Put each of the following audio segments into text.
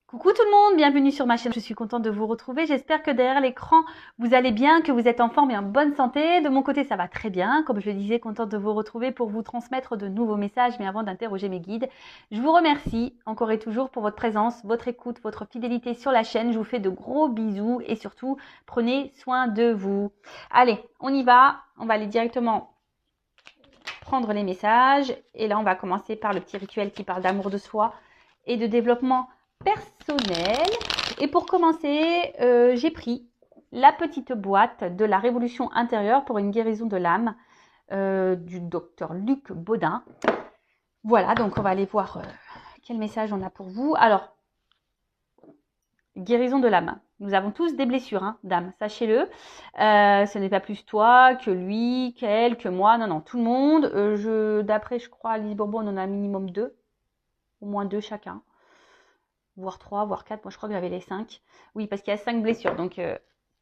Coucou tout le monde, bienvenue sur ma chaîne, je suis contente de vous retrouver, j'espère que derrière l'écran vous allez bien, que vous êtes en forme et en bonne santé. De mon côté ça va très bien, comme je le disais, contente de vous retrouver pour vous transmettre de nouveaux messages, mais avant d'interroger mes guides, je vous remercie encore et toujours pour votre présence, votre écoute, votre fidélité sur la chaîne. Je vous fais de gros bisous et surtout prenez soin de vous. Allez, on y va, on va aller directement prendre les messages et là on va commencer par le petit rituel qui parle d'amour de soi et de développement personnel. Et pour commencer, j'ai pris la petite boîte de la révolution intérieure pour une guérison de l'âme du docteur Luc Baudin. Voilà, donc on va aller voir quel message on a pour vous. Alors, guérison de l'âme. Nous avons tous des blessures, hein, d'âme, sachez-le. Ce n'est pas plus toi que lui, qu'elle, que moi. Non, non, tout le monde. D'après, je crois, Alice Bourbon, on en a un minimum 2. Au moins 2 chacun. Voire 3, voire 4. Moi, je crois que j'avais les 5. Oui, parce qu'il y a 5 blessures. Donc,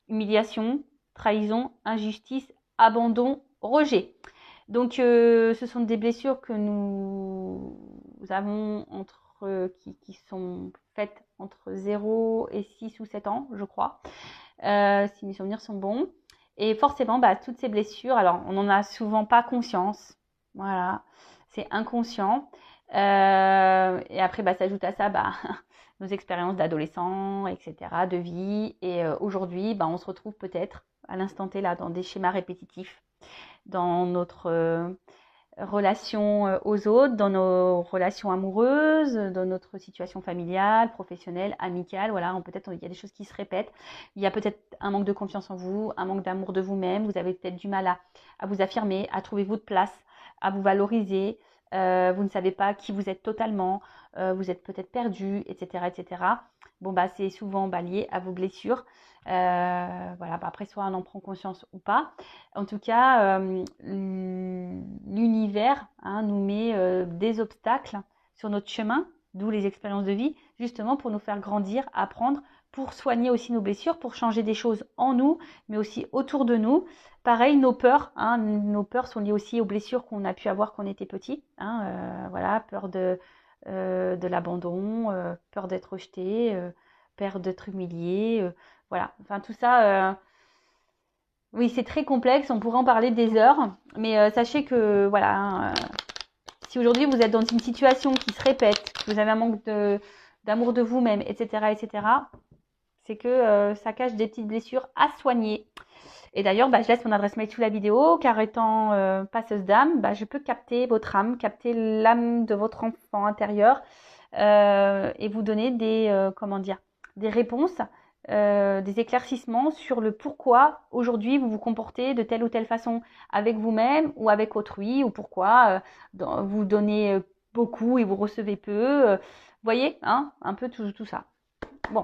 humiliation, trahison, injustice, abandon, rejet. Donc, ce sont des blessures que nous avons qui sont faites entre 0 et 6 ou 7 ans, je crois, si mes souvenirs sont bons. Et forcément, toutes ces blessures, alors on n'en a souvent pas conscience. Voilà, c'est inconscient. Et après, s'ajoute à ça nos expériences d'adolescents, etc., de vie. Et aujourd'hui, on se retrouve peut-être à l'instant T là dans des schémas répétitifs, dans notre relations aux autres, dans nos relations amoureuses, dans notre situation familiale, professionnelle, amicale. Voilà, peut-être il y a des choses qui se répètent. Il y a peut-être un manque de confiance en vous, un manque d'amour de vous-même. Vous avez peut-être du mal à vous affirmer, à trouver votre place, à vous valoriser. Vous ne savez pas qui vous êtes totalement. Vous êtes peut-être perdu, etc., etc. Bon, c'est souvent lié à vos blessures. Voilà, après, soit on en prend conscience ou pas. En tout cas, l'univers nous met des obstacles sur notre chemin, d'où les expériences de vie, justement pour nous faire grandir, apprendre, pour soigner aussi nos blessures, pour changer des choses en nous, mais aussi autour de nous. Pareil, nos peurs sont liées aussi aux blessures qu'on a pu avoir quand on était petit. Voilà, peur de l'abandon, peur d'être rejeté, peur d'être humilié. Voilà, enfin tout ça, oui, c'est très complexe, on pourrait en parler des heures, mais sachez que voilà, si aujourd'hui vous êtes dans une situation qui se répète, que vous avez un manque d'amour de vous-même, etc., etc., c'est que ça cache des petites blessures à soigner. Et d'ailleurs, je laisse mon adresse mail sous la vidéo, car étant passeuse d'âme, je peux capter votre âme, capter l'âme de votre enfant intérieur et vous donner des réponses, des éclaircissements sur le pourquoi aujourd'hui vous vous comportez de telle ou telle façon avec vous-même ou avec autrui, ou pourquoi vous donnez beaucoup et vous recevez peu. Voyez, un peu tout ça. Bon.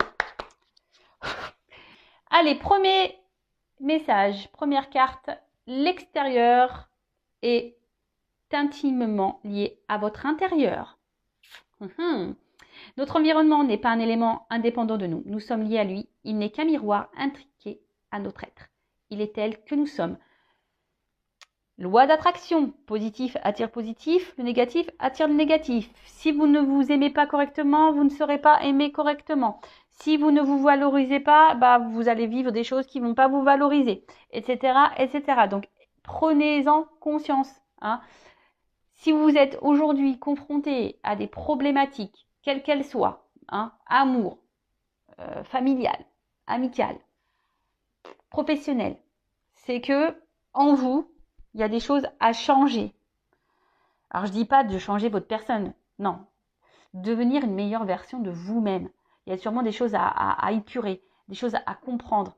Allez, premier message, première carte, l'extérieur est intimement lié à votre intérieur. Notre environnement n'est pas un élément indépendant de nous. Nous sommes liés à lui. Il n'est qu'un miroir intriqué à notre être. Il est tel que nous sommes. Loi d'attraction. Positif attire positif. Le négatif attire le négatif. Si vous ne vous aimez pas correctement, vous ne serez pas aimé correctement. Si vous ne vous valorisez pas, vous allez vivre des choses qui ne vont pas vous valoriser, etc., etc. Donc, prenez-en conscience. Si vous êtes aujourd'hui confronté à des problématiques, quelles qu'elles soient, amour, familial, amical, professionnel, c'est que en vous, il y a des choses à changer. Alors je dis pas de changer votre personne, non. Devenir une meilleure version de vous-même. Il y a sûrement des choses à épurer, des choses à comprendre.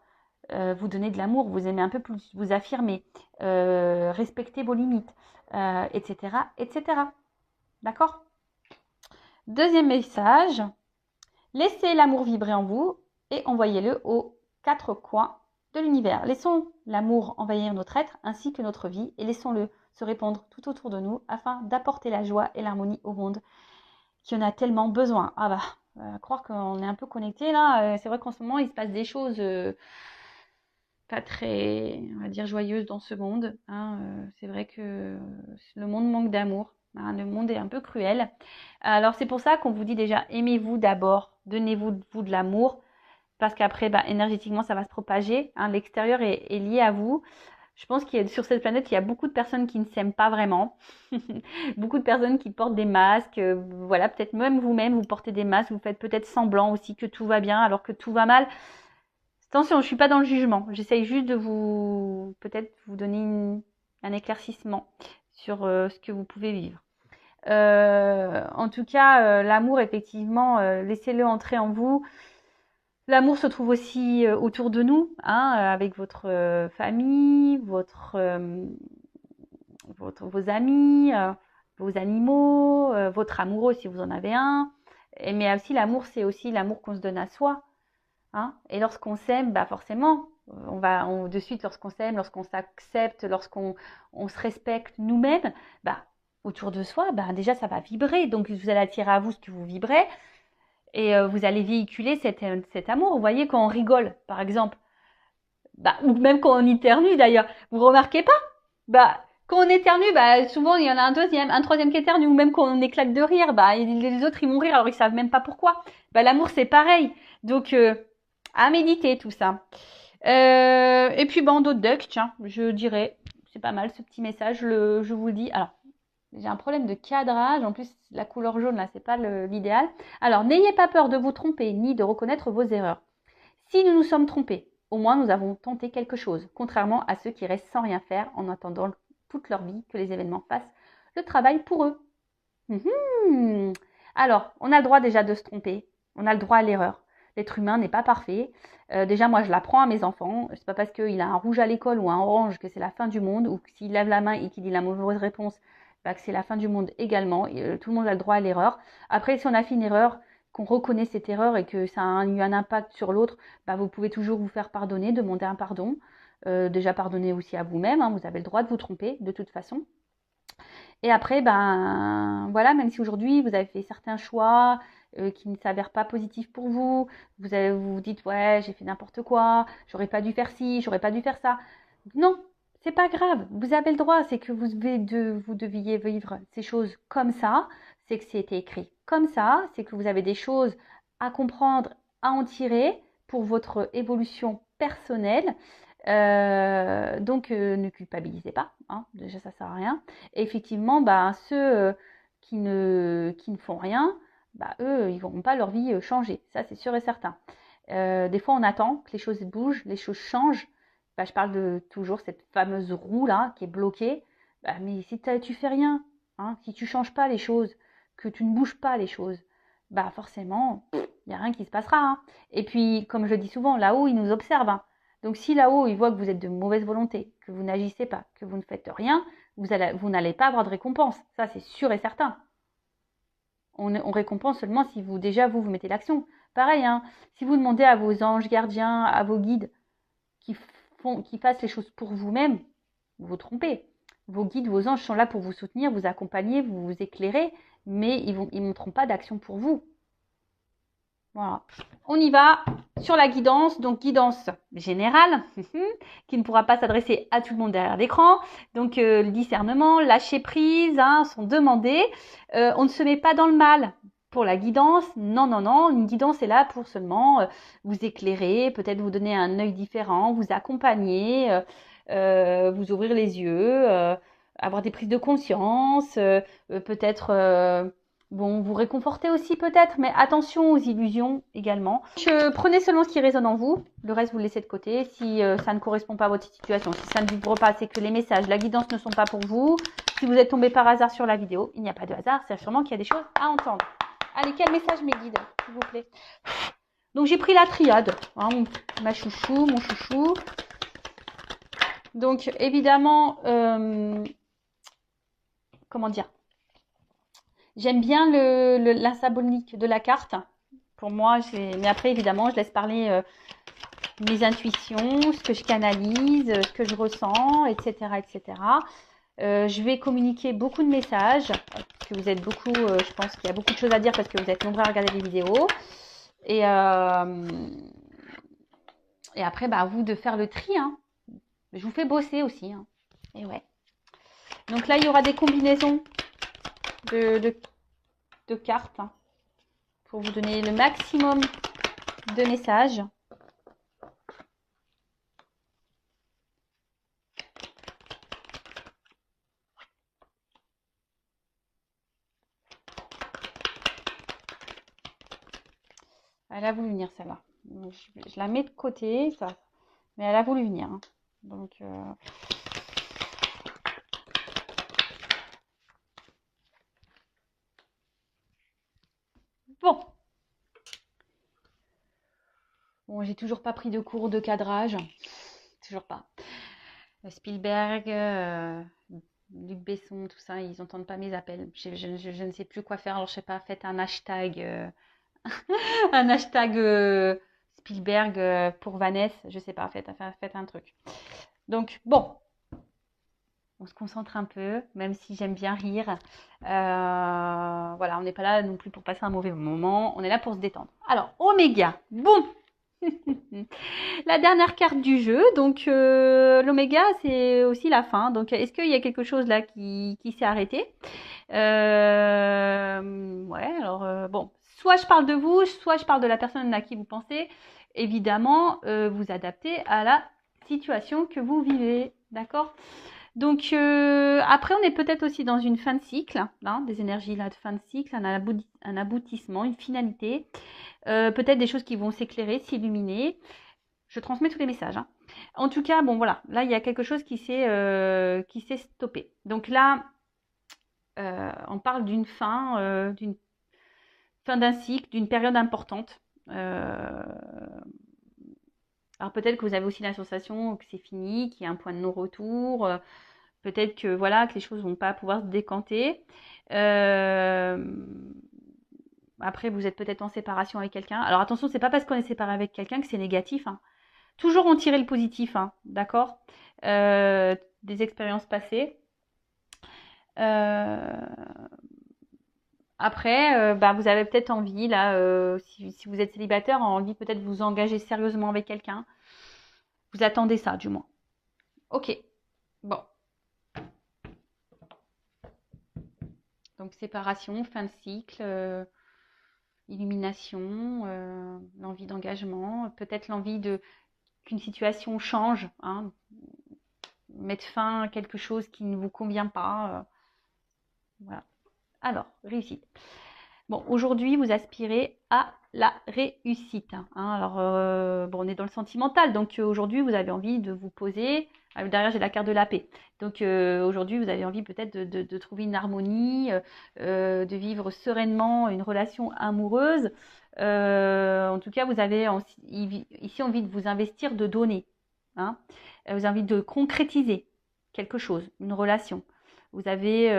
Vous donner de l'amour, vous aimer un peu plus, vous affirmer, respecter vos limites, etc., etc. D'accord ? Deuxième message, laissez l'amour vibrer en vous et envoyez-le aux 4 coins de l'univers. Laissons l'amour envahir notre être ainsi que notre vie et laissons-le se répandre tout autour de nous afin d'apporter la joie et l'harmonie au monde qui en a tellement besoin. Croire qu'on est un peu connecté là, c'est vrai qu'en ce moment il se passe des choses pas très, on va dire, joyeuses dans ce monde. C'est vrai que le monde manque d'amour. Le monde est un peu cruel. Alors c'est pour ça qu'on vous dit déjà, aimez-vous d'abord. Donnez-vous de l'amour. Parce qu'après, énergétiquement, ça va se propager. Hein, l'extérieur est lié à vous. Je pense qu'il y a, sur cette planète, il y a beaucoup de personnes qui ne s'aiment pas vraiment. Beaucoup de personnes qui portent des masques. Voilà, peut-être même vous-même, vous portez des masques. Vous faites peut-être semblant aussi que tout va bien alors que tout va mal. Attention, je ne suis pas dans le jugement. J'essaye juste de peut-être vous donner un éclaircissement sur ce que vous pouvez vivre. En tout cas, l'amour, effectivement, laissez-le entrer en vous. L'amour se trouve aussi autour de nous, hein, avec votre famille, vos amis, vos animaux, votre amoureux si vous en avez un. Mais aussi l'amour, c'est aussi l'amour qu'on se donne à soi. Hein. Et lorsqu'on s'aime, forcément, de suite, lorsqu'on s'aime, lorsqu'on s'accepte, lorsqu'on se respecte nous-mêmes, autour de soi, déjà ça va vibrer. Donc vous allez attirer à vous ce que vous vibrez. Et vous allez véhiculer cet amour. Vous voyez, quand on rigole, par exemple, ou même quand on éternue d'ailleurs, vous remarquez pas? Quand on éternue, souvent il y en a un troisième qui éternue, ou même quand on éclate de rire, les autres ils vont rire alors ils savent même pas pourquoi. L'amour c'est pareil. Donc à méditer tout ça. Et puis d'autres ducks, tiens, je dirais, c'est pas mal ce petit message, je vous le dis. Alors, j'ai un problème de cadrage. En plus, la couleur jaune, là, c'est pas l'idéal. Alors, n'ayez pas peur de vous tromper, ni de reconnaître vos erreurs. Si nous nous sommes trompés, au moins nous avons tenté quelque chose, contrairement à ceux qui restent sans rien faire en attendant toute leur vie que les événements fassent le travail pour eux. Alors, on a le droit déjà de se tromper. On a le droit à l'erreur. L'être humain n'est pas parfait. Déjà, moi, je l'apprends à mes enfants. C'est pas parce qu'il a un rouge à l'école ou un orange que c'est la fin du monde, ou que s'il lève la main et qu'il dit la mauvaise réponse, que c'est la fin du monde également. Tout le monde a le droit à l'erreur. Après, si on a fait une erreur, qu'on reconnaît cette erreur et que ça a eu un impact sur l'autre, vous pouvez toujours vous faire pardonner, demander un pardon. Déjà, pardonner aussi à vous-même. Hein, vous avez le droit de vous tromper, de toute façon. Et après, voilà, même si aujourd'hui, vous avez fait certains choix qui ne s'avèrent pas positifs pour vous, vous dites, ouais, j'ai fait n'importe quoi, j'aurais pas dû faire ci, j'aurais pas dû faire ça. Non, c'est pas grave, vous avez le droit, c'est que vous deviez vivre ces choses comme ça, c'est que c'était écrit comme ça, c'est que vous avez des choses à comprendre, à en tirer pour votre évolution personnelle. Donc ne culpabilisez pas, hein, déjà ça sert à rien. Et effectivement, ceux qui ne font rien, eux, ils ne verront pas leur vie changer, ça c'est sûr et certain. Des fois on attend que les choses bougent, les choses changent. Je parle de toujours cette fameuse roue là qui est bloquée. Mais si tu fais rien, hein, si tu changes pas les choses, que tu ne bouges pas les choses, forcément, il n'y a rien qui se passera. Hein. Et puis, comme je le dis souvent, là-haut, ils nous observent. Hein. Donc si là-haut, ils voient que vous êtes de mauvaise volonté, que vous n'agissez pas, que vous ne faites rien, vous n'allez pas avoir de récompense. Ça, c'est sûr et certain. On récompense seulement si vous mettez l'action. Pareil, hein, si vous demandez à vos anges gardiens, à vos guides qui fassent les choses pour vous-même, vous vous trompez. Vos guides, vos anges sont là pour vous soutenir, vous accompagner, vous éclairer, mais ils ne montreront pas d'action pour vous. Voilà. On y va sur la guidance, donc guidance générale, qui ne pourra pas s'adresser à tout le monde derrière l'écran. Donc le discernement, lâcher prise, sont demandés. On ne se met pas dans le mal pour la guidance. Non, non, non. Une guidance est là pour seulement vous éclairer, peut-être vous donner un œil différent, vous accompagner, vous ouvrir les yeux, avoir des prises de conscience, peut-être... vous réconforter aussi peut-être, mais attention aux illusions également. Prenez seulement ce qui résonne en vous, le reste vous le laissez de côté. Si ça ne correspond pas à votre situation, si ça ne vibre pas, c'est que les messages, la guidance ne sont pas pour vous. Si vous êtes tombé par hasard sur la vidéo, il n'y a pas de hasard, c'est sûrement qu'il y a des choses à entendre. Allez, quel message mes guides, s'il vous plaît? Donc j'ai pris la triade, hein, mon chouchou. Donc évidemment, comment dire? J'aime bien la symbolique de la carte. Pour moi, mais après, évidemment, je laisse parler mes intuitions, ce que je canalise, ce que je ressens, etc. etc. Je vais communiquer beaucoup de messages, parce que vous êtes beaucoup, je pense qu'il y a beaucoup de choses à dire, parce que vous êtes nombreux à regarder les vidéos. Et après, à vous de faire le tri. Hein. Je vous fais bosser aussi. Hein. Et ouais. Donc là, il y aura des combinaisons de cartes pour vous donner le maximum de messages. Elle a voulu venir celle-là. Je la mets de côté, ça. Mais elle a voulu venir. Hein. Donc, bon. Bon, j'ai toujours pas pris de cours de cadrage. Toujours pas. Spielberg, Luc Besson, tout ça, ils n'entendent pas mes appels. Je ne sais plus quoi faire. Alors, je sais pas, faites un hashtag, un hashtag Spielberg pour Vanessa. Je sais pas, faites un truc. Donc, bon. On se concentre un peu, même si j'aime bien rire. Voilà, on n'est pas là non plus pour passer un mauvais moment. On est là pour se détendre. Alors, Oméga. Boum. La dernière carte du jeu. Donc, l'Oméga, c'est aussi la fin. Donc, est-ce qu'il y a quelque chose là qui s'est arrêté? Ouais, alors, bon. Soit je parle de vous, soit je parle de la personne à qui vous pensez. Évidemment, vous adaptez à la situation que vous vivez. D'accord? Donc, après, on est peut-être aussi dans une fin de cycle, hein, des énergies là de fin de cycle, un aboutissement, une finalité. Peut-être des choses qui vont s'éclairer, s'illuminer. Je transmets tous les messages. Hein. En tout cas, bon, voilà. Là, il y a quelque chose qui s'est stoppé. Donc là, on parle d'une fin d'un cycle, d'une période importante. Alors peut-être que vous avez aussi la sensation que c'est fini, qu'il y a un point de non-retour. Peut-être que voilà que les choses vont pas pouvoir se décanter. Après, vous êtes peut-être en séparation avec quelqu'un. Alors attention, c'est pas parce qu'on est séparé avec quelqu'un que c'est négatif. Hein. Toujours en tirer le positif, hein, d'accord des expériences passées. Après, vous avez peut-être envie, là, si vous êtes célibataire, envie peut-être de vous engager sérieusement avec quelqu'un. Vous attendez ça, du moins. Ok. Bon. Donc, séparation, fin de cycle, illumination, l'envie d'engagement, peut-être l'envie qu'une situation change, hein, mettre fin à quelque chose qui ne vous convient pas. Voilà. Alors, réussite. Bon, aujourd'hui, vous aspirez à la réussite. Hein. Alors, bon, on est dans le sentimental, donc aujourd'hui, vous avez envie de vous poser. Derrière, j'ai la carte de la paix. Donc, aujourd'hui, vous avez envie peut-être de trouver une harmonie, de vivre sereinement une relation amoureuse. En tout cas, vous avez ici envie de vous investir, de donner. Hein. Vous avez envie de concrétiser quelque chose, une relation. Vous avez...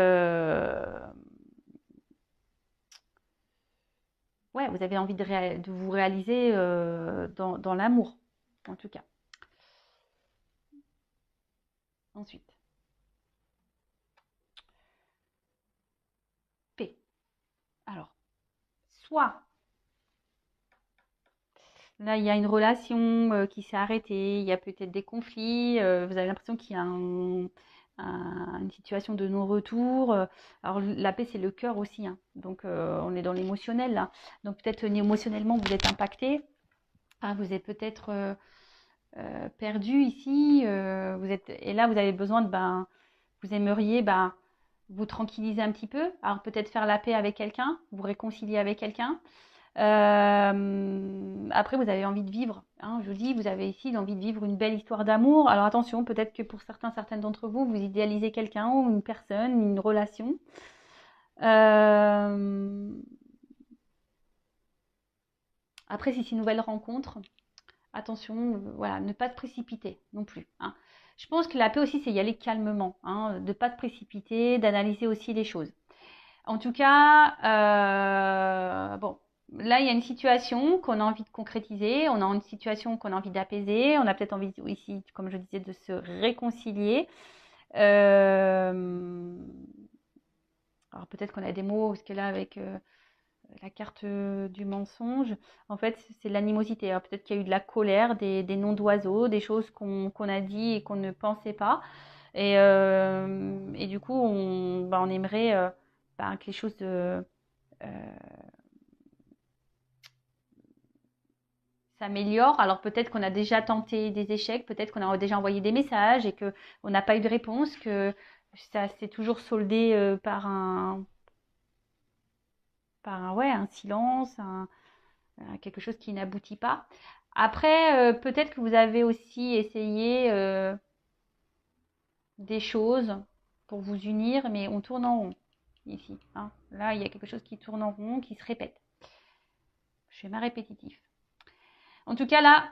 ouais, vous avez envie de vous réaliser dans l'amour, en tout cas. Ensuite, P. Alors, soit, là, il y a une relation qui s'est arrêtée, il y a peut-être des conflits, vous avez l'impression qu'il y a une situation de non-retour. Alors, la paix, c'est le cœur aussi, hein. Donc, on est dans l'émotionnel, là. Donc, peut-être émotionnellement, vous êtes impacté. Ah, vous êtes peut-être perdu ici. Et là, vous avez besoin vous aimeriez vous tranquilliser un petit peu. Alors, peut-être faire la paix avec quelqu'un, vous réconcilier avec quelqu'un. Après, vous avez envie de vivre. Hein, je vous dis, vous avez ici l'envie de vivre une belle histoire d'amour. Alors attention, peut-être que pour certaines d'entre vous, vous idéalisez quelqu'un ou une personne, une relation. Après, si c'est une nouvelle rencontre, attention, voilà, ne pas se précipiter non plus. Hein. Je pense que la paix aussi, c'est y aller calmement, hein, de ne pas se précipiter, d'analyser aussi les choses. En tout cas, bon, là, il y a une situation qu'on a envie de concrétiser, on a une situation qu'on a envie d'apaiser, on a peut-être envie ici, comme je disais, de se réconcilier. Alors peut-être qu'on a des mots, parce que là, avec la carte du mensonge, en fait, c'est l'animosité. Alors peut-être qu'il y a eu de la colère, des noms d'oiseaux, des choses qu'on a dit et qu'on ne pensait pas. Et du coup, on aimerait que les choses s'améliore. Alors peut-être qu'on a déjà tenté des échecs, peut-être qu'on a déjà envoyé des messages et qu'on n'a pas eu de réponse, que ça s'est toujours soldé par un silence, quelque chose qui n'aboutit pas. Après, peut-être que vous avez aussi essayé des choses pour vous unir, mais on tourne en rond ici. Hein. Là, il y a quelque chose qui tourne en rond, qui se répète. Schéma répétitif. En tout cas, là,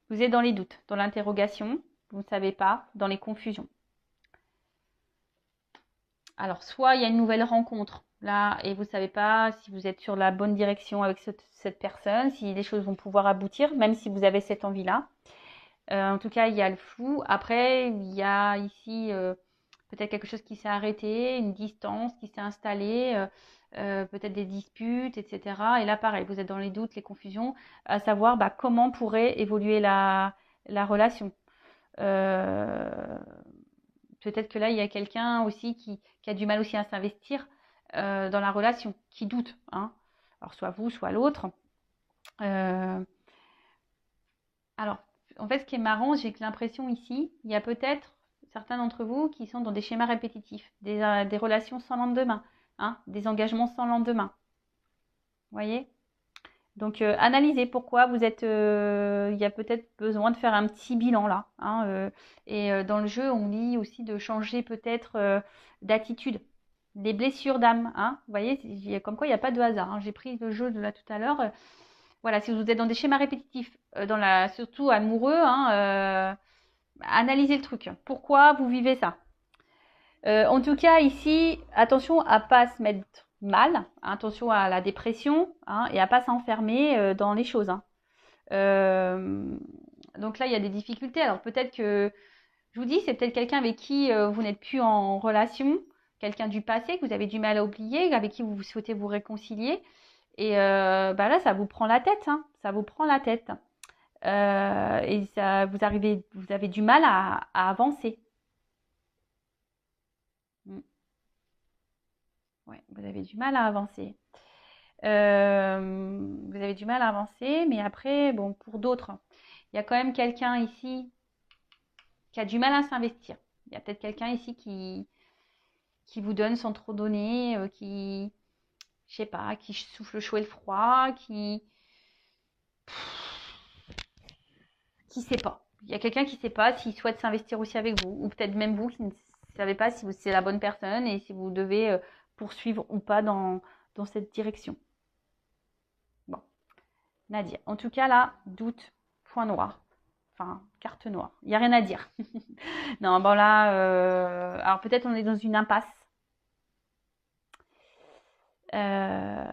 vous êtes dans les doutes, dans l'interrogation, vous ne savez pas, dans les confusions. Alors, soit il y a une nouvelle rencontre, là, et vous ne savez pas si vous êtes sur la bonne direction avec cette personne, si les choses vont pouvoir aboutir, même si vous avez cette envie-là. En tout cas, il y a le flou. Après, il y a ici peut-être quelque chose qui s'est arrêté, une distance qui s'est installée, peut-être des disputes, etc. Et là, pareil, vous êtes dans les doutes, les confusions, à savoir comment pourrait évoluer la relation. Peut-être que là, il y a quelqu'un aussi qui a du mal aussi à s'investir dans la relation, qui doute. Hein. Alors, soit vous, soit l'autre. Alors, en fait, ce qui est marrant, j'ai l'impression ici, il y a peut-être certains d'entre vous qui sont dans des schémas répétitifs, des relations sans lendemain, hein, des engagements sans lendemain. Vous voyez? Donc, analysez pourquoi vous êtes. Il y a peut-être besoin de faire un petit bilan là. Hein, et dans le jeu, on lit aussi de changer peut-être d'attitude, des blessures d'âme. Hein, vous voyez, comme quoi il n'y a pas de hasard. Hein. J'ai pris le jeu de là tout à l'heure. Voilà, si vous êtes dans des schémas répétitifs, surtout amoureux, hein, analysez le truc. Pourquoi vous vivez ça? En tout cas, ici, attention à pas se mettre mal, attention à la dépression, hein, et à pas s'enfermer dans les choses. Hein. Donc là, il y a des difficultés. Alors peut-être que, je vous dis, c'est peut-être quelqu'un avec qui vous n'êtes plus en relation, quelqu'un du passé que vous avez du mal à oublier, avec qui vous souhaitez vous réconcilier. Et là, ça vous prend la tête, hein, ça vous prend la tête. Et ça, vous avez du mal à avancer. Ouais, vous avez du mal à avancer. Vous avez du mal à avancer, mais après, bon, pour d'autres, il y a quand même quelqu'un ici qui a du mal à s'investir. Il y a peut-être quelqu'un ici qui vous donne sans trop donner, je sais pas, qui souffle le chaud et le froid, qui sait pas. Il y a quelqu'un qui sait pas s'il souhaite s'investir aussi avec vous, ou peut-être même vous qui ne savez pas si c'est la bonne personne et si vous devez poursuivre ou pas dans cette direction. Bon, Nadia. En tout cas, là, doute, point noir. Enfin, carte noire. Il n'y a rien à dire. Non, bon là, alors peut-être on est dans une impasse. Ouais,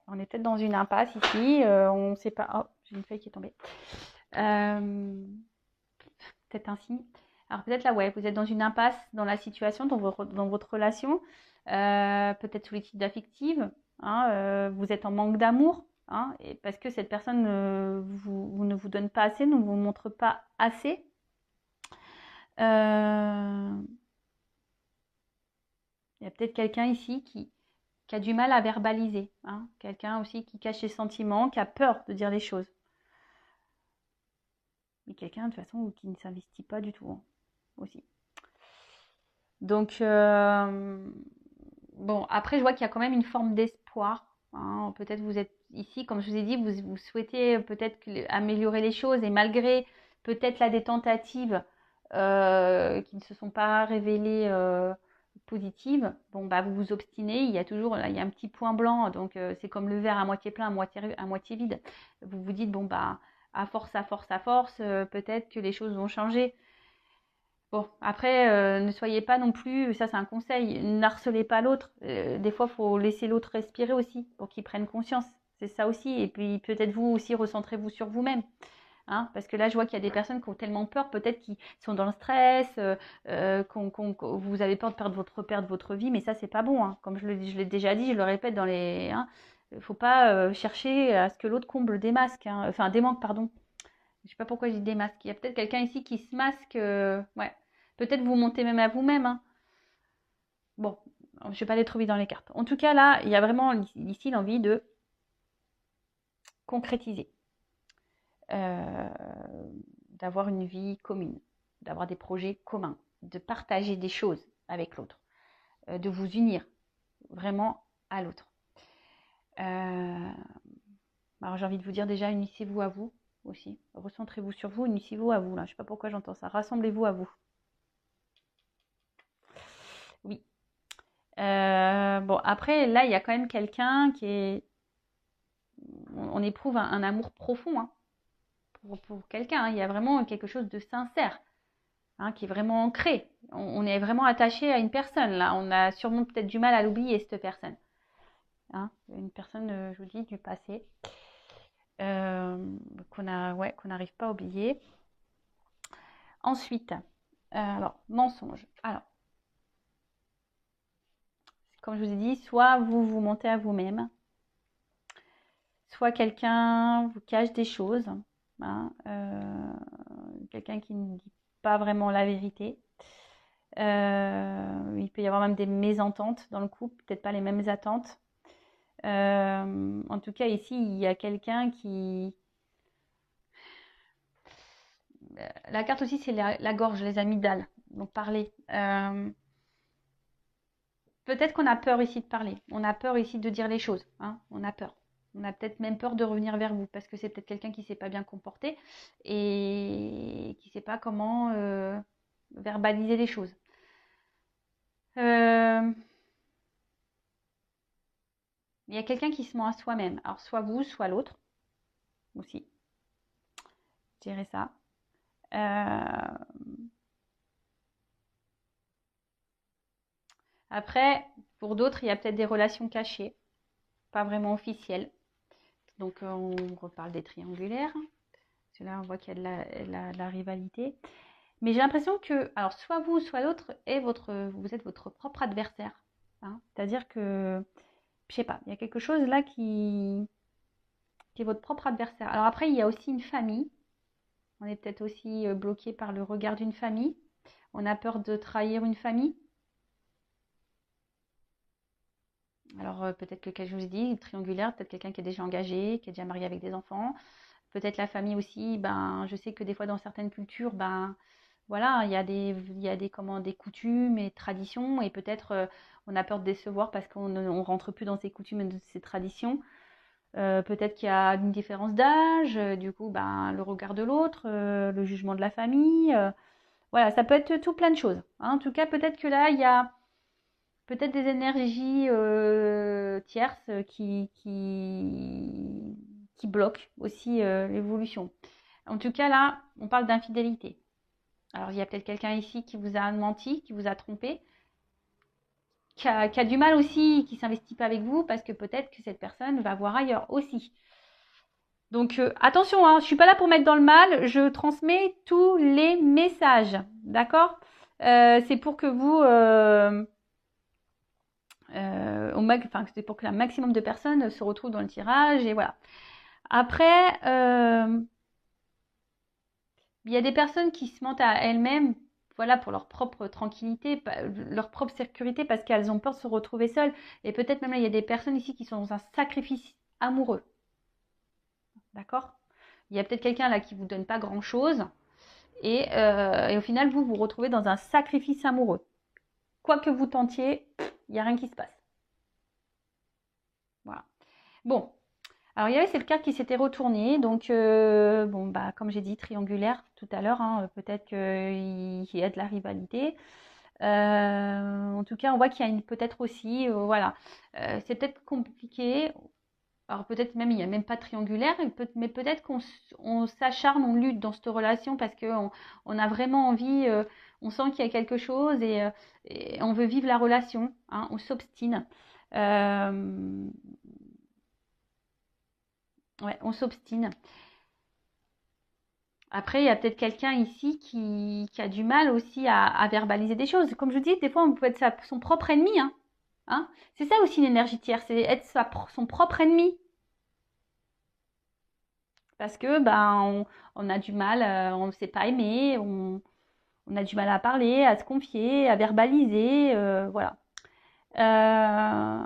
on est peut-être dans une impasse ici. On ne sait pas. Oh, j'ai une feuille qui est tombée. Peut-être un signe. Alors peut-être là, ouais, vous êtes dans une impasse dans la situation, dans votre relation. Peut-être sous les types d'affectives. Hein, vous êtes en manque d'amour. Hein, et parce que cette personne ne vous donne pas assez, ne vous montre pas assez. Il y a peut-être quelqu'un ici qui a du mal à verbaliser. Hein, quelqu'un aussi qui cache ses sentiments, qui a peur de dire les choses. Mais quelqu'un de toute façon qui ne s'investit pas du tout. Hein, aussi. Donc, bon, après, je vois qu'il y a quand même une forme d'espoir. Hein. Peut-être vous êtes ici, comme je vous ai dit, vous souhaitez peut-être améliorer les choses et malgré peut-être là des tentatives qui ne se sont pas révélées positives, bon, vous vous obstinez. Il y a toujours, là, il y a un petit point blanc, donc c'est comme le verre à moitié plein, à moitié vide. Vous vous dites, bon, à force, peut-être que les choses vont changer. Bon, après, ne soyez pas non plus, ça c'est un conseil, n'harcelez pas l'autre. Des fois, il faut laisser l'autre respirer aussi pour qu'il prenne conscience. C'est ça aussi. Et puis peut-être vous aussi, recentrez-vous sur vous-même. Hein, parce que là, je vois qu'il y a des personnes qui ont tellement peur, peut-être qui sont dans le stress, vous avez peur de perdre votre vie, mais ça, c'est pas bon. Hein. Comme je l'ai déjà dit, je le répète dans les. Hein, faut pas chercher à ce que l'autre comble des masques, hein, enfin des manques, pardon. Je sais pas pourquoi j'ai des masques. Il y a peut-être quelqu'un ici qui se masque. Ouais. Peut-être vous montez même à vous-même. Hein. Bon, je vais pas aller trop vite dans les cartes. En tout cas, là, il y a vraiment ici l'envie de concrétiser, d'avoir une vie commune, d'avoir des projets communs, de partager des choses avec l'autre, de vous unir vraiment à l'autre. Alors j'ai envie de vous dire déjà, unissez-vous à vous aussi. Recentrez-vous sur vous, unissez-vous à vous. Là. Je ne sais pas pourquoi j'entends ça. Rassemblez-vous à vous. Oui. Bon, après, là, il y a quand même quelqu'un qui est... On éprouve un amour profond hein, pour quelqu'un. Hein. Il y a vraiment quelque chose de sincère hein, qui est vraiment ancré. On est vraiment attaché à une personne. Là, on a sûrement peut-être du mal à l'oublier, cette personne. Hein, une personne, je vous dis, du passé. Qu'on n'arrive pas à oublier. Ensuite, alors, mensonge. Alors, comme je vous ai dit, soit vous mentez à vous-même, soit quelqu'un vous cache des choses, hein, quelqu'un qui ne dit pas vraiment la vérité. Il peut y avoir même des mésententes dans le couple, peut-être pas les mêmes attentes. En tout cas, ici, il y a quelqu'un qui... La carte aussi, c'est la gorge, les amygdales. Donc, parler. Peut-être qu'on a peur ici de parler. On a peur ici de dire les choses. Hein. On a peur. On a peut-être même peur de revenir vers vous parce que c'est peut-être quelqu'un qui ne s'est pas bien comporté et qui ne sait pas comment verbaliser les choses. Il y a quelqu'un qui se ment à soi-même. Alors, soit vous, soit l'autre aussi. Je dirais ça. Après, pour d'autres, il y a peut-être des relations cachées, pas vraiment officielles. Donc, on reparle des triangulaires. Parce que là, on voit qu'il y a de la rivalité. Mais j'ai l'impression que, alors, soit vous, soit l'autre, vous êtes votre propre adversaire. Hein. C'est-à-dire que, je sais pas, il y a quelque chose là qui est votre propre adversaire. Alors après, il y a aussi une famille. On est peut-être aussi bloqué par le regard d'une famille. On a peur de trahir une famille. Alors peut-être que, comme je vous ai dit, triangulaire, peut-être quelqu'un qui est déjà engagé, qui est déjà marié avec des enfants. Peut-être la famille aussi, ben, je sais que des fois dans certaines cultures, ben, voilà, il y a des coutumes et traditions et peut-être on a peur de décevoir parce qu'on ne rentre plus dans ces coutumes et ces traditions. Peut-être qu'il y a une différence d'âge, du coup, ben, le regard de l'autre, le jugement de la famille. Voilà, ça peut être tout plein de choses. Hein. En tout cas, peut-être que là, il y a peut-être des énergies tierces qui bloquent aussi l'évolution. En tout cas, là, on parle d'infidélité. Alors, il y a peut-être quelqu'un ici qui vous a menti, qui vous a trompé, qui a du mal aussi, qui ne s'investit pas avec vous, parce que peut-être que cette personne va voir ailleurs aussi. Donc, attention, hein, je ne suis pas là pour mettre dans le mal, je transmets tous les messages, d'accord c'est pour que vous... c'est pour que un maximum de personnes se retrouvent dans le tirage, et voilà. Après, il y a des personnes qui se mentent à elles-mêmes, voilà, pour leur propre tranquillité, leur propre sécurité, parce qu'elles ont peur de se retrouver seules. Et peut-être même là, il y a des personnes ici qui sont dans un sacrifice amoureux. D'accord? Il y a peut-être quelqu'un là qui ne vous donne pas grand-chose. Et au final, vous vous retrouvez dans un sacrifice amoureux. Quoi que vous tentiez, il n'y a rien qui se passe. Voilà. Bon. Alors, il y avait cette carte qui s'était retournée. Donc, bon, bah, comme j'ai dit, triangulaire tout à l'heure. Hein, peut-être qu'il y a de la rivalité. En tout cas, on voit qu'il y a peut-être aussi, voilà, c'est peut-être compliqué. Alors peut-être même il n'y a même pas de triangulaire, mais peut-être qu'on s'acharne, on lutte dans cette relation parce qu'on a vraiment envie, on sent qu'il y a quelque chose et on veut vivre la relation, hein, on s'obstine. Ouais, on s'obstine. Après, il y a peut-être quelqu'un ici qui a du mal aussi à verbaliser des choses. Comme je dis, des fois, on peut être son propre ennemi. Hein. Hein. C'est ça aussi l'énergie tierce, c'est être son propre ennemi. Parce que on a du mal, on ne sait pas aimer, on a du mal à parler, à se confier, à verbaliser, voilà. Euh,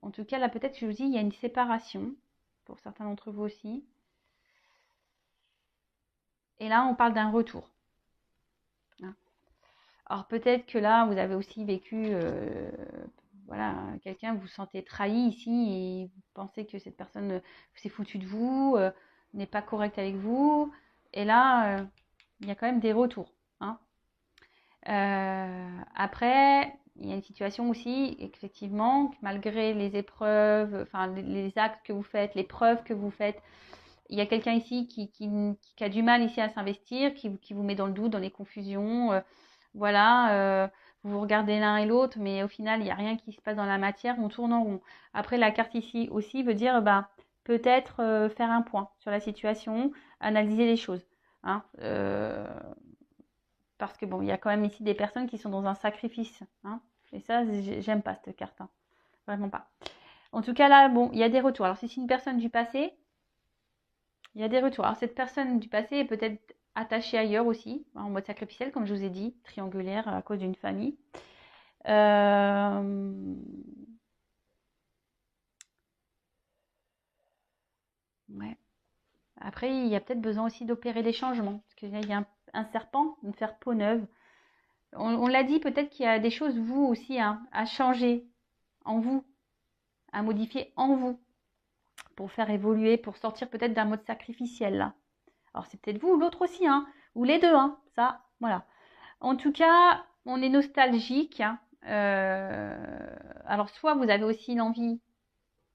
En tout cas, là, peut-être que je vous dis, il y a une séparation, pour certains d'entre vous aussi. Et là, on parle d'un retour. Hein. Alors, peut-être que là, vous avez aussi vécu, voilà, quelqu'un, vous vous sentez trahi ici et vous pensez que cette personne s'est foutue de vous, n'est pas correcte avec vous. Et là, il y a quand même des retours. Hein. Après, il y a une situation aussi, effectivement, malgré les épreuves, enfin les actes que vous faites, les preuves que vous faites, il y a quelqu'un ici qui a du mal ici à s'investir, qui vous met dans le doute, dans les confusions. Voilà, vous vous regardez l'un et l'autre, mais au final, il n'y a rien qui se passe dans la matière, on tourne en rond. Après, la carte ici aussi veut dire bah, peut-être faire un point sur la situation, analyser les choses. Hein. Parce que bon, il y a quand même ici des personnes qui sont dans un sacrifice. Hein. Et ça, j'aime pas cette carte. Hein. Vraiment pas. En tout cas, là, bon, il y a des retours. Alors, si c'est une personne du passé, il y a des retours. Alors, cette personne du passé est peut-être attachée ailleurs aussi, en mode sacrificiel, comme je vous ai dit, triangulaire à cause d'une famille. Ouais. Après, il y a peut-être besoin aussi d'opérer des changements. Parce qu'il y a un serpent, de faire peau neuve. On l'a dit, peut-être qu'il y a des choses, vous aussi, hein, à changer en vous, à modifier en vous, pour faire évoluer, pour sortir peut-être d'un mode sacrificiel, là. Alors, c'est peut-être vous ou l'autre aussi, hein, ou les deux, hein, ça, voilà. En tout cas, on est nostalgique. Hein. Alors, soit vous avez aussi l'envie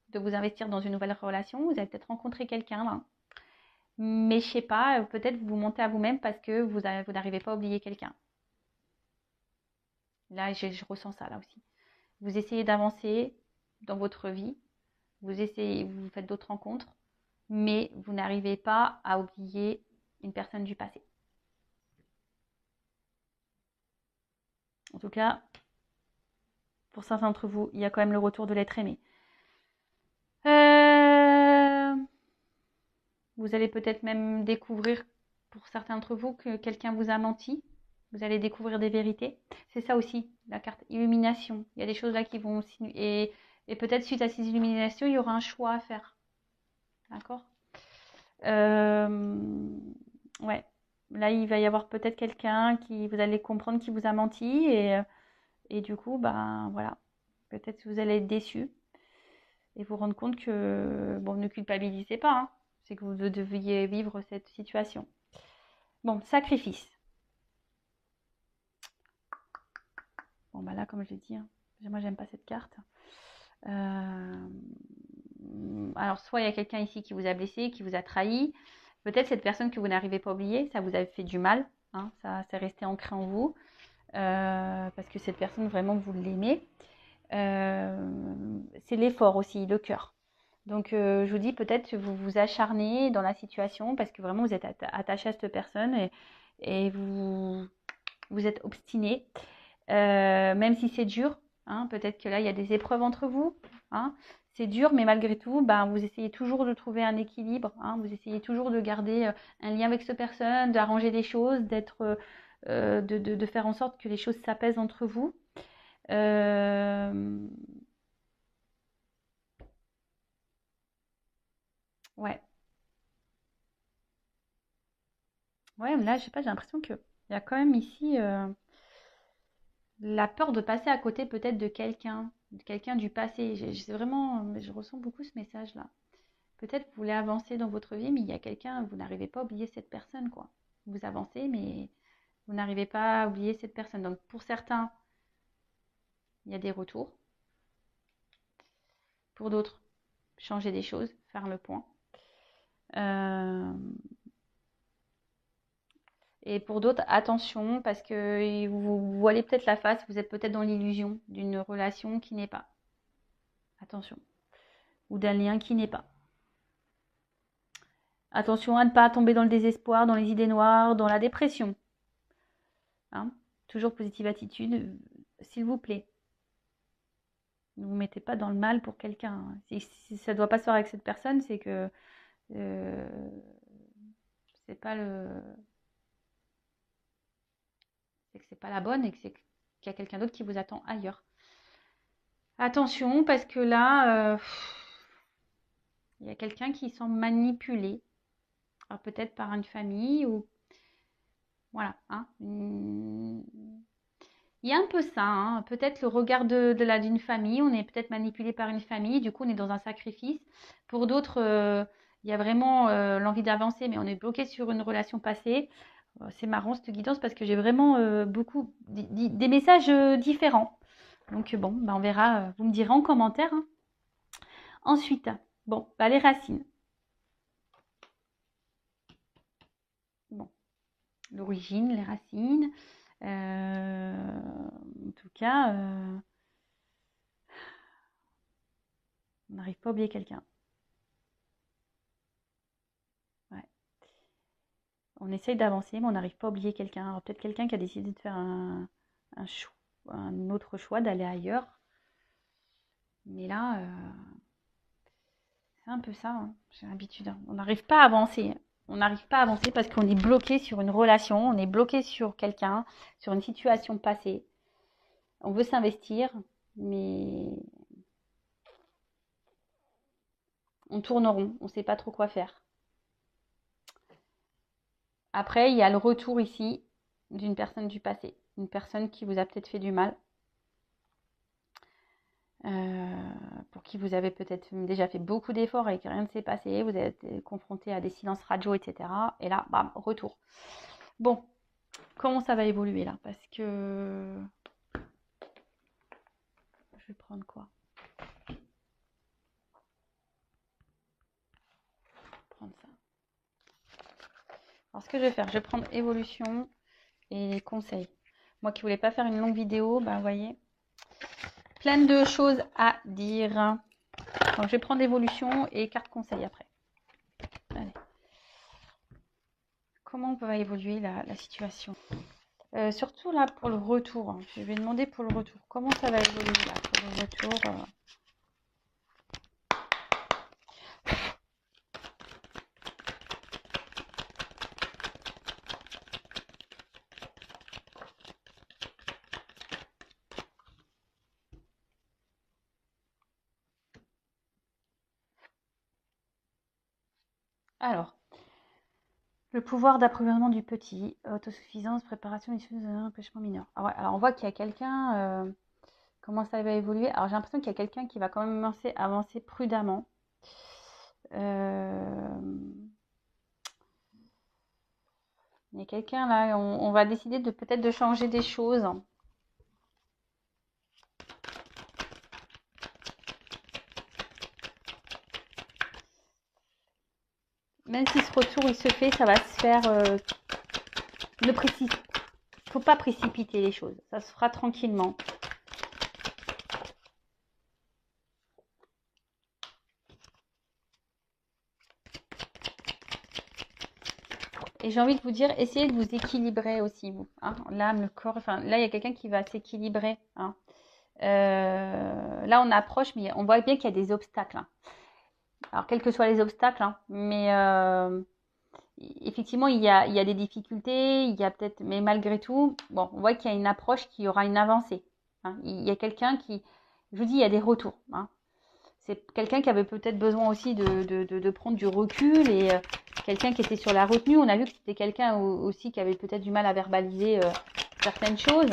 de vous investir dans une nouvelle relation, vous avez peut-être rencontré quelqu'un, là. Mais je sais pas, peut-être vous montez à vous-même parce que vous n'arrivez pas à oublier quelqu'un. Là, je ressens ça, là aussi. Vous essayez d'avancer dans votre vie, vous faites d'autres rencontres, mais vous n'arrivez pas à oublier une personne du passé. En tout cas, pour certains d'entre vous, il y a quand même le retour de l'être aimé. Vous allez peut-être même découvrir, pour certains d'entre vous, que quelqu'un vous a menti. Vous allez découvrir des vérités. C'est ça aussi, la carte illumination. Il y a des choses là qui vont... Et peut-être suite à ces illuminations, il y aura un choix à faire. D'accord. Ouais. Là, il va y avoir peut-être quelqu'un qui, vous allez comprendre, qui vous a menti. Et du coup, ben voilà. Peut-être que vous allez être déçu. Et vous rendre compte que, bon, ne culpabilisez pas. Hein. C'est que vous deviez vivre cette situation. Bon, sacrifice. Bon, bah là, comme je l'ai dit, hein, moi, j'aime pas cette carte. Alors, soit il y a quelqu'un ici qui vous a blessé, qui vous a trahi. Peut-être cette personne que vous n'arrivez pas à oublier, ça vous a fait du mal. Hein, ça, c'est resté ancré en vous. Parce que cette personne, vraiment, vous l'aimez. C'est l'effort aussi, le cœur. Donc, je vous dis, peut-être que vous vous acharnez dans la situation parce que vraiment, vous êtes attaché à cette personne et vous êtes obstiné. Même si c'est dur, hein, peut-être que là, il y a des épreuves entre vous. Hein, c'est dur, mais malgré tout, ben, vous essayez toujours de trouver un équilibre. Hein, vous essayez toujours de garder un lien avec cette personne, d'arranger les choses, de faire en sorte que les choses s'apaisent entre vous. Ouais. Ouais, là, je sais pas, j'ai l'impression qu'il y a quand même ici la peur de passer à côté peut-être de quelqu'un du passé. Je ressens beaucoup ce message-là. Peut-être vous voulez avancer dans votre vie, mais il y a quelqu'un, vous n'arrivez pas à oublier cette personne, quoi. Vous avancez, mais vous n'arrivez pas à oublier cette personne. Donc pour certains, il y a des retours. Pour d'autres, changer des choses, faire le point. Et pour d'autres, attention, parce que vous voilez peut-être la face, vous êtes peut-être dans l'illusion d'une relation qui n'est pas. Attention. Ou d'un lien qui n'est pas. Attention à ne pas tomber dans le désespoir, dans les idées noires, dans la dépression. Hein, toujours positive attitude, s'il vous plaît. Ne vous mettez pas dans le mal pour quelqu'un. Hein. Si ça ne doit pas se faire avec cette personne, c'est que c'est pas c'est que c'est pas la bonne et que c'est qu'il y a quelqu'un d'autre qui vous attend ailleurs. Attention, parce que là, il y a quelqu'un qui semble manipulé. Alors peut-être par une famille ou... Voilà. Hein. Il y a un peu ça. Hein. Peut-être le regard d'une famille. On est peut-être manipulé par une famille. Du coup, on est dans un sacrifice. Pour d'autres, il y a vraiment l'envie d'avancer, mais on est bloqué sur une relation passée. C'est marrant cette guidance parce que j'ai vraiment beaucoup des messages différents. Donc bon, bah, on verra. Vous me direz en commentaire. Hein. Ensuite, bon, bah, les racines. Bon, l'origine, les racines. En tout cas, on n'arrive pas à oublier quelqu'un. Ouais. On essaye d'avancer, mais on n'arrive pas à oublier quelqu'un. Alors peut-être quelqu'un qui a décidé de faire un autre choix, d'aller ailleurs. Mais là, c'est un peu ça. Hein. J'ai l'habitude. Hein. On n'arrive pas à avancer. On n'arrive pas à avancer parce qu'on est bloqué sur une relation, on est bloqué sur quelqu'un, sur une situation passée. On veut s'investir, mais on tourne rond, on ne sait pas trop quoi faire. Après, il y a le retour ici d'une personne du passé, une personne qui vous a peut-être fait du mal, pour qui vous avez peut-être déjà fait beaucoup d'efforts et que rien ne s'est passé, vous êtes confronté à des silences radio, etc. Et là, bam, retour. Bon, comment ça va évoluer là? Parce que... Je vais prendre quoi? Prendre ça. Alors, ce que je vais faire, je vais prendre évolution et conseils. Moi qui voulais pas faire une longue vidéo, ben vous voyez, plein de choses à dire. Donc, je vais prendre évolution et carte conseil après. Allez. Comment va évoluer la situation? Surtout là pour le retour. Hein. Je vais demander pour le retour. Comment ça va évoluer là pour le retour Alors, le pouvoir d'approvisionnement du petit, autosuffisance, préparation issue d'un empêchement mineur. Ah ouais, alors on voit qu'il y a quelqu'un, comment ça va évoluer. Alors j'ai l'impression qu'il y a quelqu'un qui va quand même avancer prudemment. Il y a quelqu'un là, on va décider de peut-être de changer des choses. Même si ce retour il se fait, ça va se faire. Faut pas précipiter les choses. Ça se fera tranquillement. Et j'ai envie de vous dire, essayez de vous équilibrer aussi, vous. Hein, l'âme, le corps. Enfin, là, il y a quelqu'un qui va s'équilibrer. Hein. Là, on approche, mais on voit bien qu'il y a des obstacles. Hein. Alors, quels que soient les obstacles, hein, mais effectivement, il y a des difficultés, il y a peut-être, mais malgré tout, bon, on voit qu'il y a une approche, qui aura une avancée. Hein. Il y a quelqu'un qui, je vous dis, il y a des retours. Hein. C'est quelqu'un qui avait peut-être besoin aussi de prendre du recul et quelqu'un qui était sur la retenue. On a vu que c'était quelqu'un aussi qui avait peut-être du mal à verbaliser certaines choses.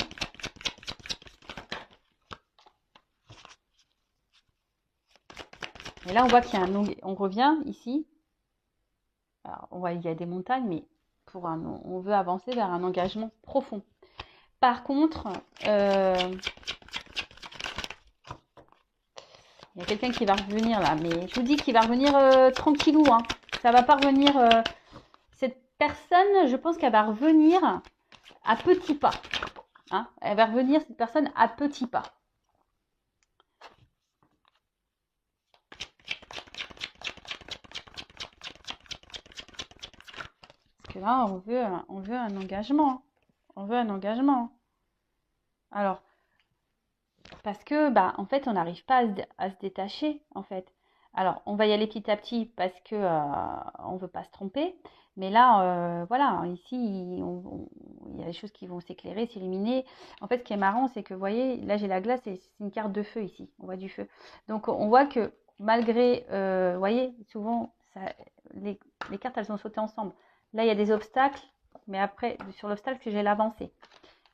Et là, on voit qu'il y a on revient ici. Alors, on voit qu'il y a des montagnes, mais on veut avancer vers un engagement profond. Par contre, il y a quelqu'un qui va revenir là, mais je vous dis qu'il va revenir tranquillou. Hein. Ça va pas revenir. Cette personne, je pense qu'elle va revenir à petits pas. Hein. Elle va revenir, cette personne, à petits pas. Parce que là, on veut un engagement. On veut un engagement. Alors, parce que, bah, en fait, on n'arrive pas à se détacher, en fait. Alors, on va y aller petit à petit parce que on veut pas se tromper. Mais là, voilà, ici, il y a des choses qui vont s'éclairer, s'illuminer. En fait, ce qui est marrant, c'est que, vous voyez, là, j'ai la glace et c'est une carte de feu ici. On voit du feu. Donc, on voit que malgré, vous voyez, souvent, ça, les cartes, elles ont sauté ensemble. Là, il y a des obstacles, mais après, sur l'obstacle, j'ai l'avancée.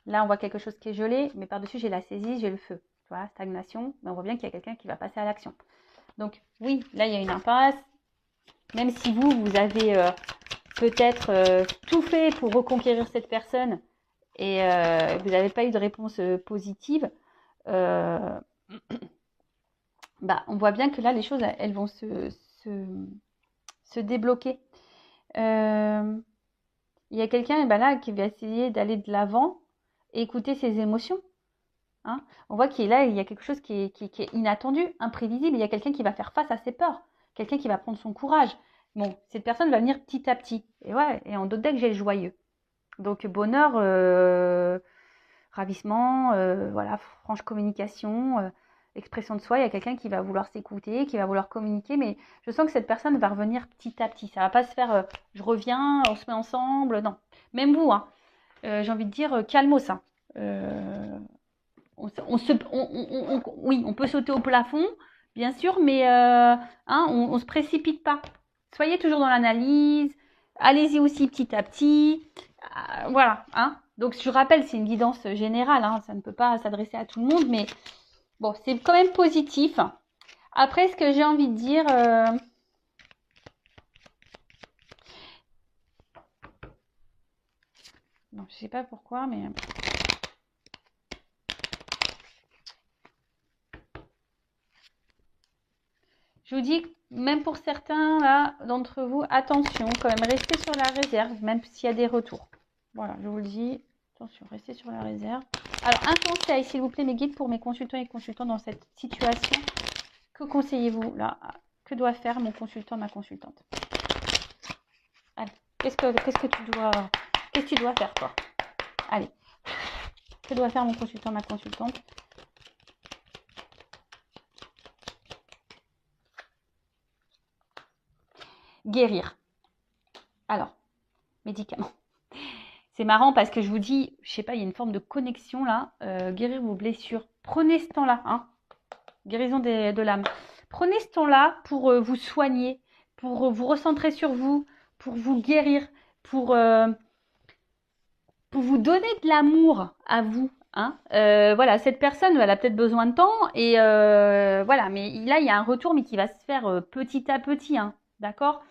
Là, on voit quelque chose qui est gelé, mais par-dessus, j'ai la saisie, j'ai le feu. Tu vois, stagnation, mais on voit bien qu'il y a quelqu'un qui va passer à l'action. Donc, oui, là, il y a une impasse. Même si vous avez peut-être tout fait pour reconquérir cette personne et vous n'avez pas eu de réponse positive, bah, on voit bien que là, les choses, elles vont se débloquer. Il y a quelqu'un là qui va essayer d'aller de l'avant et écouter ses émotions. Hein. On voit qu'il est là, il y a quelque chose qui est inattendu, imprévisible. Il y a quelqu'un qui va faire face à ses peurs, quelqu'un qui va prendre son courage. Bon, cette personne va venir petit à petit. Et ouais, et en d'autres decks, j'ai le joyeux. Donc bonheur, ravissement, voilà, franche communication, expression de soi. Il y a quelqu'un qui va vouloir s'écouter, qui va vouloir communiquer, mais je sens que cette personne va revenir petit à petit. Ça va pas se faire, je reviens, on se met ensemble. Non, même vous, hein, j'ai envie de dire, calmos. Hein. Oui, on peut sauter au plafond, bien sûr, mais on ne se précipite pas. Soyez toujours dans l'analyse. Allez-y aussi petit à petit. Voilà. Hein. Donc, je rappelle, c'est une guidance générale. Hein, ça ne peut pas s'adresser à tout le monde, mais bon, c'est quand même positif. Après, ce que j'ai envie de dire... non, je ne sais pas pourquoi, mais... Je vous dis, même pour certains là d'entre vous, attention, quand même, restez sur la réserve, même s'il y a des retours. Voilà, je vous le dis, attention, restez sur la réserve. Alors, un conseil, s'il vous plaît, mes guides, pour mes consultants et consultantes dans cette situation. Que conseillez-vous là? Que doit faire mon consultant, ma consultante? Allez, qu'est-ce que tu dois faire, toi? Allez, que doit faire mon consultant, ma consultante? Guérir. Alors, médicaments. C'est marrant parce que je vous dis, je sais pas, il y a une forme de connexion là. Guérir vos blessures. Prenez ce temps-là, hein. Guérison de l'âme. Prenez ce temps-là pour vous soigner, pour vous recentrer sur vous, pour vous guérir, pour vous donner de l'amour à vous. Hein. Voilà, cette personne, elle a peut-être besoin de temps et voilà, mais là, il y a un retour, mais qui va se faire petit à petit, hein, d'accord.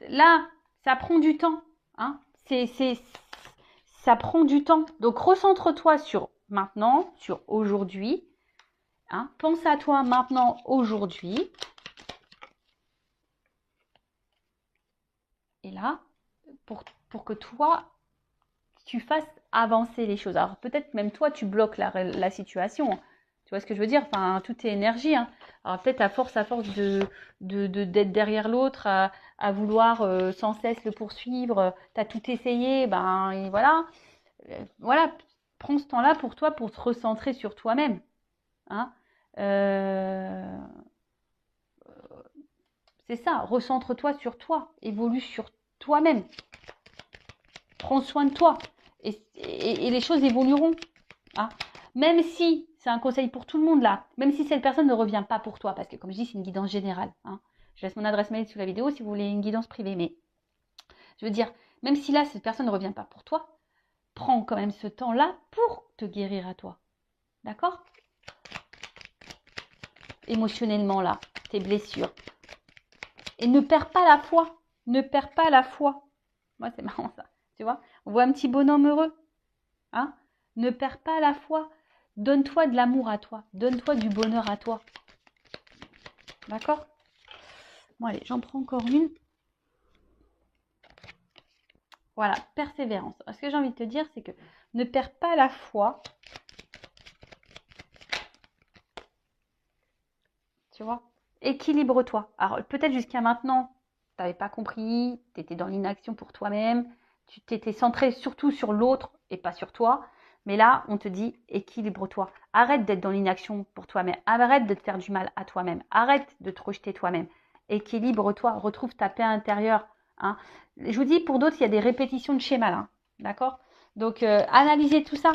Là, ça prend du temps. Hein. Ça prend du temps. Donc, recentre-toi sur maintenant, sur aujourd'hui. Hein. Pense à toi maintenant, aujourd'hui. Et là, pour que toi, tu fasses avancer les choses. Alors, peut-être même toi, tu bloques la situation. Tu vois ce que je veux dire? Enfin, tout est énergie. Hein. Alors, peut-être à force d'être derrière l'autre, à vouloir sans cesse le poursuivre, tu as tout essayé, ben et voilà. Voilà, prends ce temps-là pour toi, pour te recentrer sur toi-même. Hein. C'est ça, recentre-toi sur toi, évolue sur toi-même. Prends soin de toi et les choses évolueront. Hein. Même si, c'est un conseil pour tout le monde là, même si cette personne ne revient pas pour toi, parce que comme je dis, c'est une guidance générale. Hein. Je laisse mon adresse mail sous la vidéo si vous voulez une guidance privée, mais je veux dire, même si là, cette personne ne revient pas pour toi, prends quand même ce temps-là pour te guérir à toi. D'accord? Émotionnellement là, tes blessures. Et ne perds pas la foi. Ne perds pas la foi. Moi, c'est marrant ça. Tu vois? On voit un petit bonhomme heureux. Hein? Ne perds pas la foi. Donne-toi de l'amour à toi. Donne-toi du bonheur à toi. D'accord? Bon, allez, j'en prends encore une. Voilà, persévérance. Ce que j'ai envie de te dire, c'est que ne perds pas la foi. Tu vois? Équilibre-toi. Alors, peut-être jusqu'à maintenant, tu n'avais pas compris, tu étais dans l'inaction pour toi-même, tu t'étais centré surtout sur l'autre et pas sur toi. Mais là, on te dit, équilibre-toi. Arrête d'être dans l'inaction pour toi-même. Arrête de te faire du mal à toi-même. Arrête de te rejeter toi-même. Équilibre-toi. Retrouve ta paix intérieure. Hein. Je vous dis, pour d'autres, il y a des répétitions de schémas là. D'accord? Donc, analysez tout ça.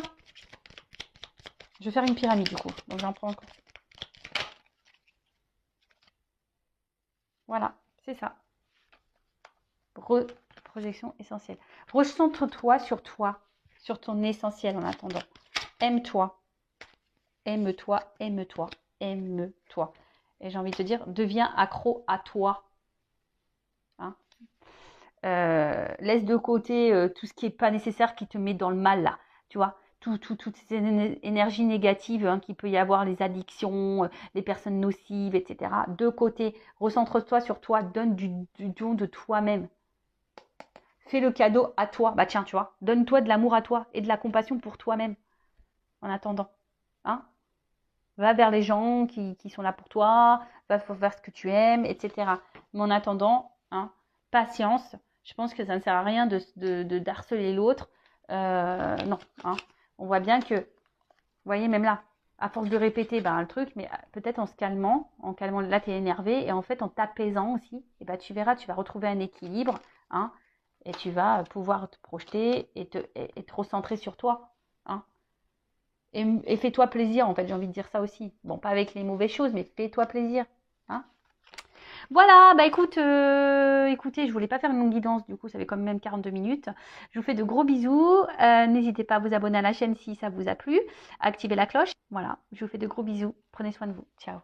Je vais faire une pyramide du coup. Donc, j'en prends encore. Voilà, c'est ça. Projection essentielle. Recentre-toi, sur ton essentiel en attendant. Aime-toi. Aime-toi, aime-toi, aime-toi. Et j'ai envie de te dire, deviens accro à toi. Hein, laisse de côté tout ce qui n'est pas nécessaire, qui te met dans le mal là. Tu vois, toutes ces énergies négatives qu'il peut y avoir, les addictions, les personnes nocives, etc. De côté, recentre-toi sur toi, donne du don de toi-même. Fais le cadeau à toi. Bah tiens, tu vois, donne-toi de l'amour à toi et de la compassion pour toi-même en attendant. Hein, va vers les gens qui sont là pour toi, va vers ce que tu aimes, etc. Mais en attendant, hein, patience. Je pense que ça ne sert à rien de harceler l'autre. Non. Hein. On voit bien que, vous voyez, même là, à force de répéter le truc, mais peut-être en calmant, là, tu es énervé, et en fait, en t'apaisant aussi, et ben, tu verras, tu vas retrouver un équilibre, hein, et tu vas pouvoir te projeter et te recentrer sur toi. Hein. Et fais-toi plaisir, en fait, j'ai envie de dire ça aussi. Bon, pas avec les mauvaises choses, mais fais-toi plaisir. Hein. Voilà, bah écoutez, je voulais pas faire une longue guidance, du coup, ça fait quand même 42 minutes. Je vous fais de gros bisous. N'hésitez pas à vous abonner à la chaîne si ça vous a plu. Activez la cloche. Voilà, je vous fais de gros bisous. Prenez soin de vous. Ciao.